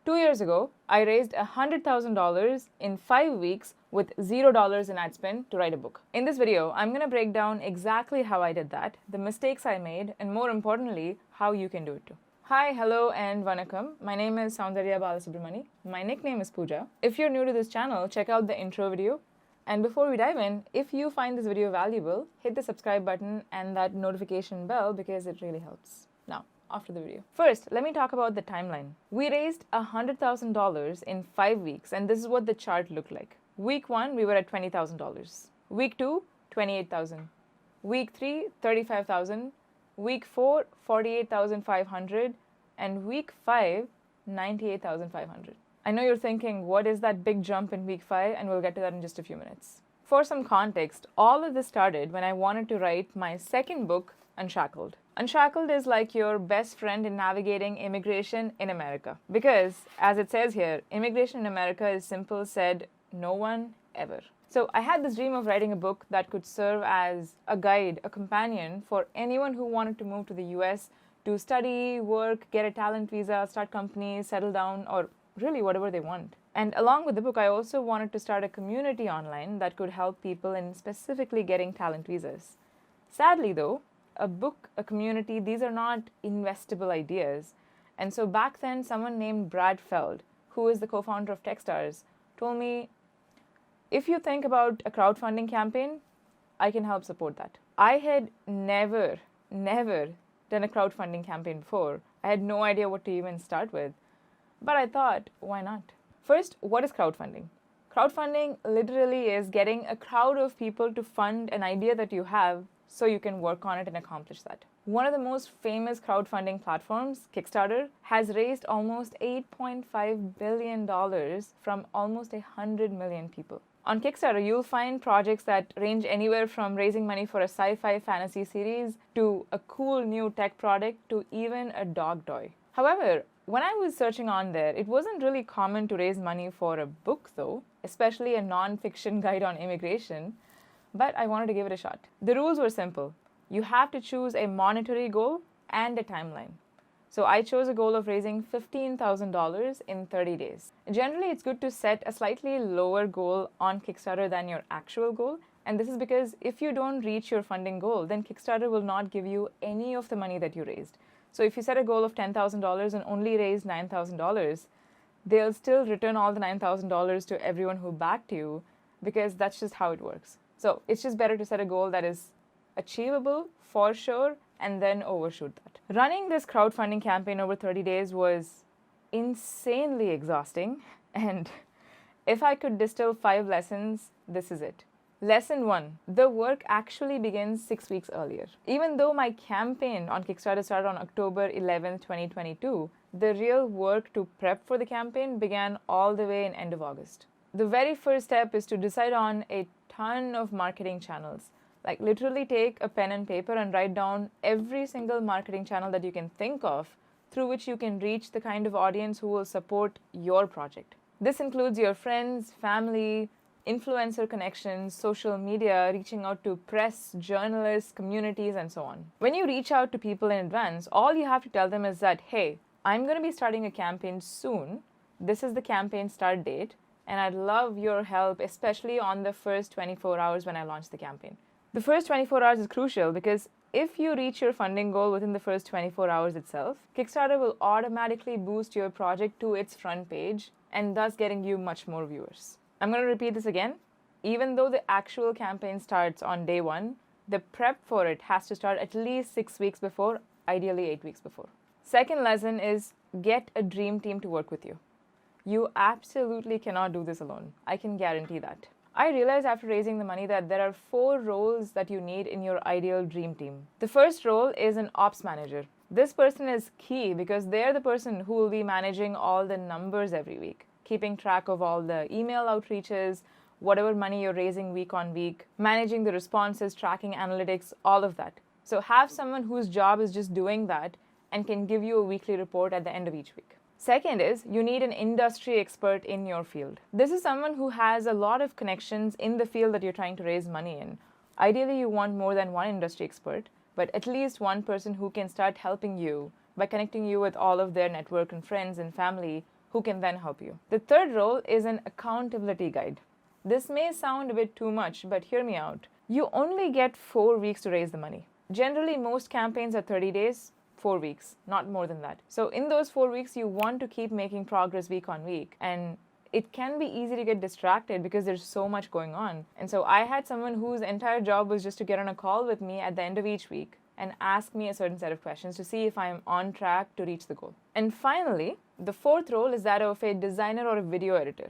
2 years ago, I raised $100,000 in 5 weeks with $0 in ad spend to write a book. In this video, I'm going to break down exactly how I did that, the mistakes I made, and more importantly, how you can do it too. Hi, hello, and vanakkam. My name is Soundarya Balasubramani. My nickname is Pooja. If you're new to this channel, check out the intro video. And before we dive in, if you find this video valuable, hit the subscribe button and that notification bell because it really helps. Now, after the video. First, let me talk about the timeline. We raised $100,000 in 5 weeks, and this is what the chart looked like. Week 1, we were at $20,000. Week 2, $28,000. Week 3, $35,000. Week 4, $48,500. And week 5, $98,500. I know you're thinking, what is that big jump in week 5? And we'll get to that in just a few minutes. For some context, all of this started when I wanted to write my second book, Unshackled. Unshackled is like your best friend in navigating immigration in America. Because, as it says here, immigration in America is simple said, no one ever. So I had this dream of writing a book that could serve as a guide, a companion for anyone who wanted to move to the US to study, work, get a talent visa, start companies, settle down, or really whatever they want. And along with the book, I also wanted to start a community online that could help people in specifically getting talent visas. Sadly though, a book, a community, these are not investable ideas. And so back then, someone named Brad Feld, who is the co-founder of Techstars, told me, if you think about a crowdfunding campaign, I can help support that. I had never done a crowdfunding campaign before. I had no idea what to even start with. But I thought, why not? First, what is crowdfunding? Crowdfunding literally is getting a crowd of people to fund an idea that you have so you can work on it and accomplish that. One of the most famous crowdfunding platforms, Kickstarter, has raised almost $8.5 billion from almost 100 million people. On Kickstarter, you'll find projects that range anywhere from raising money for a sci-fi fantasy series to a cool new tech product to even a dog toy. However, when I was searching on there, it wasn't really common to raise money for a book though, especially a non-fiction guide on immigration, but I wanted to give it a shot. The rules were simple. You have to choose a monetary goal and a timeline. So I chose a goal of raising $15,000 in 30 days. Generally, it's good to set a slightly lower goal on Kickstarter than your actual goal. And this is because if you don't reach your funding goal, then Kickstarter will not give you any of the money that you raised. So if you set a goal of $10,000 and only raise $9,000, they'll still return all the $9,000 to everyone who backed you because that's just how it works. So it's just better to set a goal that is achievable for sure and then overshoot that. Running this crowdfunding campaign over 30 days was insanely exhausting. And if I could distill 5 lessons, this is it. Lesson 1, the work actually begins 6 weeks earlier. Even though my campaign on Kickstarter started on October 11, 2022, the real work to prep for the campaign began all the way in end of August. The very first step is to decide on a ton of marketing channels. Like literally take a pen and paper and write down every single marketing channel that you can think of through which you can reach the kind of audience who will support your project. This includes your friends, family, influencer connections, social media, reaching out to press, journalists, communities, and so on. When you reach out to people in advance, all you have to tell them is that, hey, I'm going to be starting a campaign soon. This is the campaign start date, and I'd love your help, especially on the first 24 hours when I launch the campaign. The first 24 hours is crucial because if you reach your funding goal within the first 24 hours itself, Kickstarter will automatically boost your project to its front page and thus getting you much more viewers. I'm going to repeat this again. Even though the actual campaign starts on day 1, the prep for it has to start at least 6 weeks before, ideally 8 weeks before. Second lesson is get a dream team to work with you. You absolutely cannot do this alone. I can guarantee that. I realized after raising the money that there are 4 roles that you need in your ideal dream team. The first role is an ops manager. This person is key because they're the person who will be managing all the numbers every week, keeping track of all the email outreaches, whatever money you're raising week on week, managing the responses, tracking analytics, all of that. So have someone whose job is just doing that and can give you a weekly report at the end of each week. Second is you need an industry expert in your field. This is someone who has a lot of connections in the field that you're trying to raise money in. Ideally, you want more than one industry expert, but at least one person who can start helping you by connecting you with all of their network and friends and family who can then help you. The third role is an accountability guide. This may sound a bit too much, but hear me out. You only get 4 weeks to raise the money. Generally, most campaigns are 30 days, 4 weeks, not more than that. So in those 4 weeks, you want to keep making progress week on week. And it can be easy to get distracted because there's so much going on. And so I had someone whose entire job was just to get on a call with me at the end of each week and ask me a certain set of questions to see if I'm on track to reach the goal. And finally, the fourth role is that of a designer or a video editor,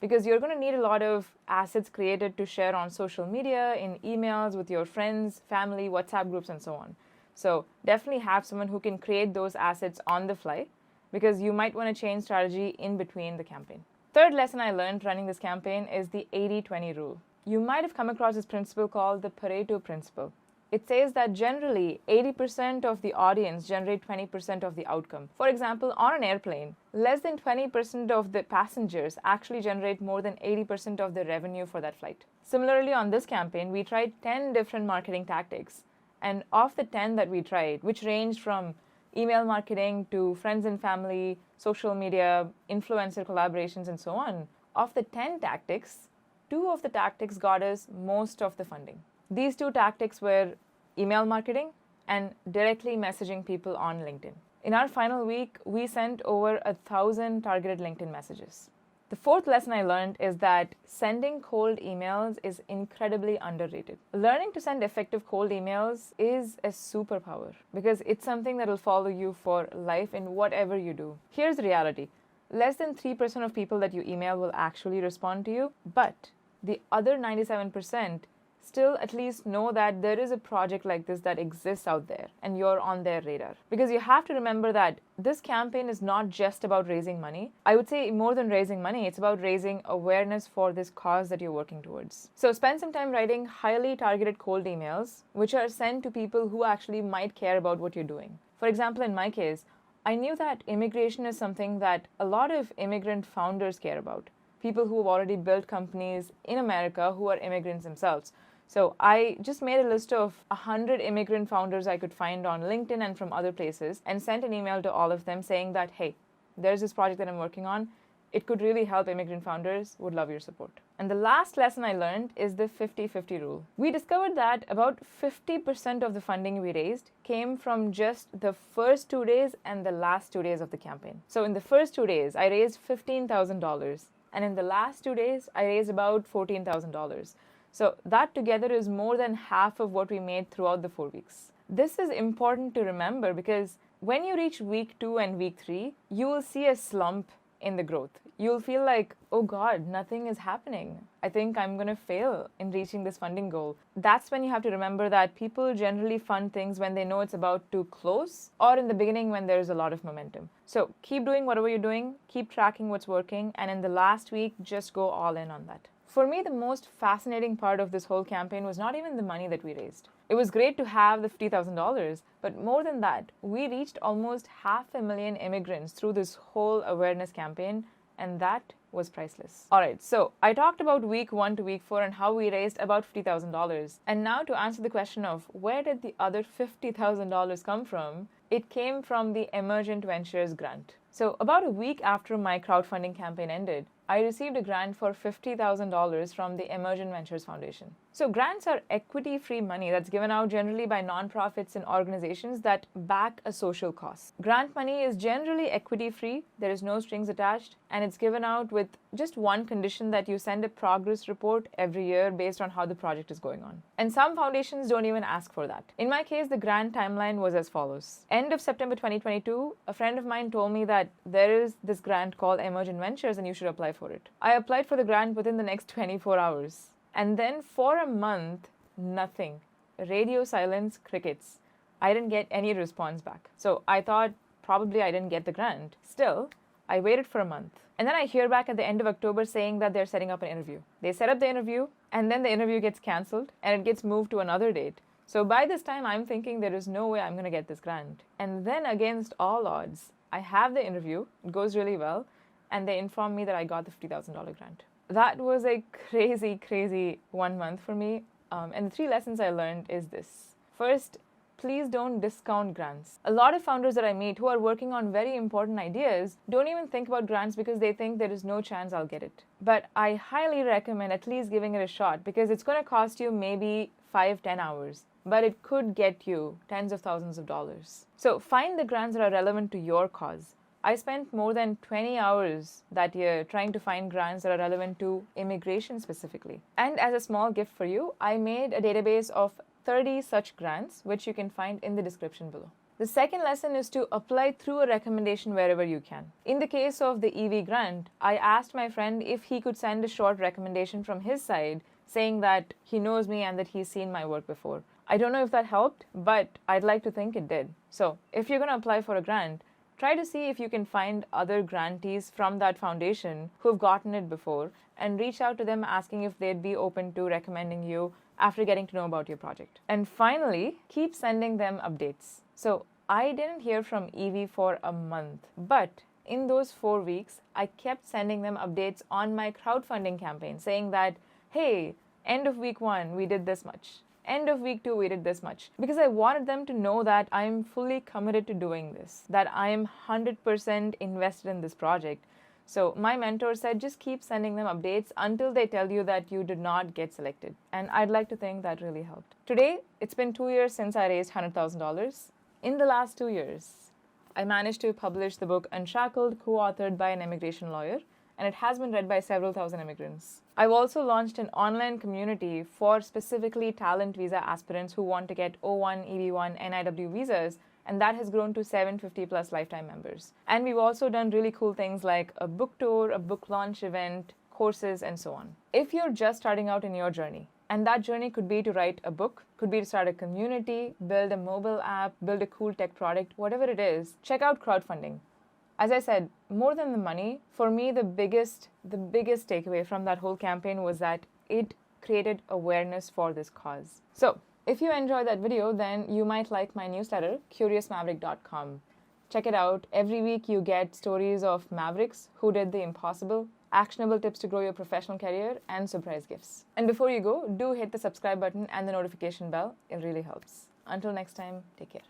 because you're going to need a lot of assets created to share on social media, in emails, with your friends, family, WhatsApp groups, and so on. So definitely have someone who can create those assets on the fly, because you might want to change strategy in between the campaign. Third lesson I learned running this campaign is the 80-20 rule. You might have come across this principle called the Pareto principle. It says that generally 80% of the audience generate 20% of the outcome. For example, on an airplane, less than 20% of the passengers actually generate more than 80% of the revenue for that flight. Similarly, on this campaign, we tried 10 different marketing tactics. And of the 10 that we tried, which ranged from email marketing to friends and family, social media, influencer collaborations, and so on, of the 10 tactics, 2 of the tactics got us most of the funding. These 2 tactics were email marketing and directly messaging people on LinkedIn. In our final week, we sent over 1,000 targeted LinkedIn messages. The fourth lesson I learned is that sending cold emails is incredibly underrated. Learning to send effective cold emails is a superpower because it's something that will follow you for life in whatever you do. Here's the reality. Less than 3% of people that you email will actually respond to you, but the other 97% still at least know that there is a project like this that exists out there and you're on their radar. Because you have to remember that this campaign is not just about raising money. I would say more than raising money, it's about raising awareness for this cause that you're working towards. So spend some time writing highly targeted cold emails, which are sent to people who actually might care about what you're doing. For example, in my case, I knew that immigration is something that a lot of immigrant founders care about. People who have already built companies in America who are immigrants themselves. So I just made a list of 100 immigrant founders I could find on LinkedIn and from other places and sent an email to all of them saying that, hey, there's this project that I'm working on. It could really help immigrant founders. Would love your support. And the last lesson I learned is the 50-50 rule. We discovered that about 50% of the funding we raised came from just the first 2 days and the last 2 days of the campaign. So in the first 2 days, I raised $15,000. And in the last 2 days, I raised about $14,000. So that together is more than half of what we made throughout the 4 weeks. This is important to remember because when you reach week 2 and week 3, you will see a slump in the growth. You'll feel like, oh God, nothing is happening. I think I'm going to fail in reaching this funding goal. That's when you have to remember that people generally fund things when they know it's about to close or in the beginning when there's a lot of momentum. So keep doing whatever you're doing, keep tracking what's working, and in the last week, just go all in on that. For me, the most fascinating part of this whole campaign was not even the money that we raised. It was great to have the $50,000, but more than that, we reached almost 500,000 immigrants through this whole awareness campaign, and that was priceless. All right, so I talked about week 1 to week 4 and how we raised about $50,000. And now to answer the question of where did the other $50,000 come from, it came from the Emergent Ventures grant. So about a week after my crowdfunding campaign ended, I received a grant for $50,000 from the Emergent Ventures Foundation. So grants are equity-free money that's given out generally by nonprofits and organizations that back a social cause. Grant money is generally equity-free, there is no strings attached, and it's given out with just one condition that you send a progress report every year based on how the project is going on. And some foundations don't even ask for that. In my case, the grant timeline was as follows. End of September 2022, a friend of mine told me that there is this grant called Emergent Ventures and you should apply for it. I applied for the grant within the next 24 hours. And then for a month, nothing. Radio silence, crickets. I didn't get any response back. So I thought probably I didn't get the grant. Still, I waited for a month. And then I hear back at the end of October saying that they're setting up an interview. They set up the interview, and then the interview gets canceled, and it gets moved to another date. So by this time, I'm thinking there is no way I'm going to get this grant. And then against all odds, I have the interview. It goes really well. And they inform me that I got the $50,000 grant. That was a crazy, crazy 1 month for me. And the 3 lessons I learned is this. First, please don't discount grants. A lot of founders that I meet who are working on very important ideas don't even think about grants because they think there is no chance I'll get it. But I highly recommend at least giving it a shot because it's going to cost you maybe 5-10 hours. But it could get you tens of thousands of dollars. So find the grants that are relevant to your cause. I spent more than 20 hours that year trying to find grants that are relevant to immigration specifically. And as a small gift for you, I made a database of 30 such grants, which you can find in the description below. The second lesson is to apply through a recommendation wherever you can. In the case of the EB grant, I asked my friend if he could send a short recommendation from his side saying that he knows me and that he's seen my work before. I don't know if that helped, but I'd like to think it did. So if you're going to apply for a grant, try to see if you can find other grantees from that foundation who've gotten it before and reach out to them asking if they'd be open to recommending you after getting to know about your project. And finally, keep sending them updates. So I didn't hear from EV for a month, but in those 4 weeks, I kept sending them updates on my crowdfunding campaign saying that, hey, end of week 1, we did this much. End of week 2, we did this much. Because I wanted them to know that I'm fully committed to doing this, that I am 100% invested in this project. So my mentor said, just keep sending them updates until they tell you that you did not get selected. And I'd like to think that really helped. Today, it's been 2 years since I raised $100,000. In the last 2 years, I managed to publish the book Unshackled, co-authored by an immigration lawyer, and it has been read by several thousand immigrants. I've also launched an online community for specifically talent visa aspirants who want to get O1, EB-1, NIW visas, and that has grown to 750 plus lifetime members. And we've also done really cool things like a book tour, a book launch event, courses, and so on. If you're just starting out in your journey, and that journey could be to write a book, could be to start a community, build a mobile app, build a cool tech product, whatever it is, check out crowdfunding. As I said, more than the money, for me, the biggest takeaway from that whole campaign was that it created awareness for this cause. So if you enjoyed that video, then you might like my newsletter, curiousmaverick.com. Check it out. Every week you get stories of mavericks who did the impossible, actionable tips to grow your professional career, and surprise gifts. And before you go, do hit the subscribe button and the notification bell. It really helps. Until next time, take care.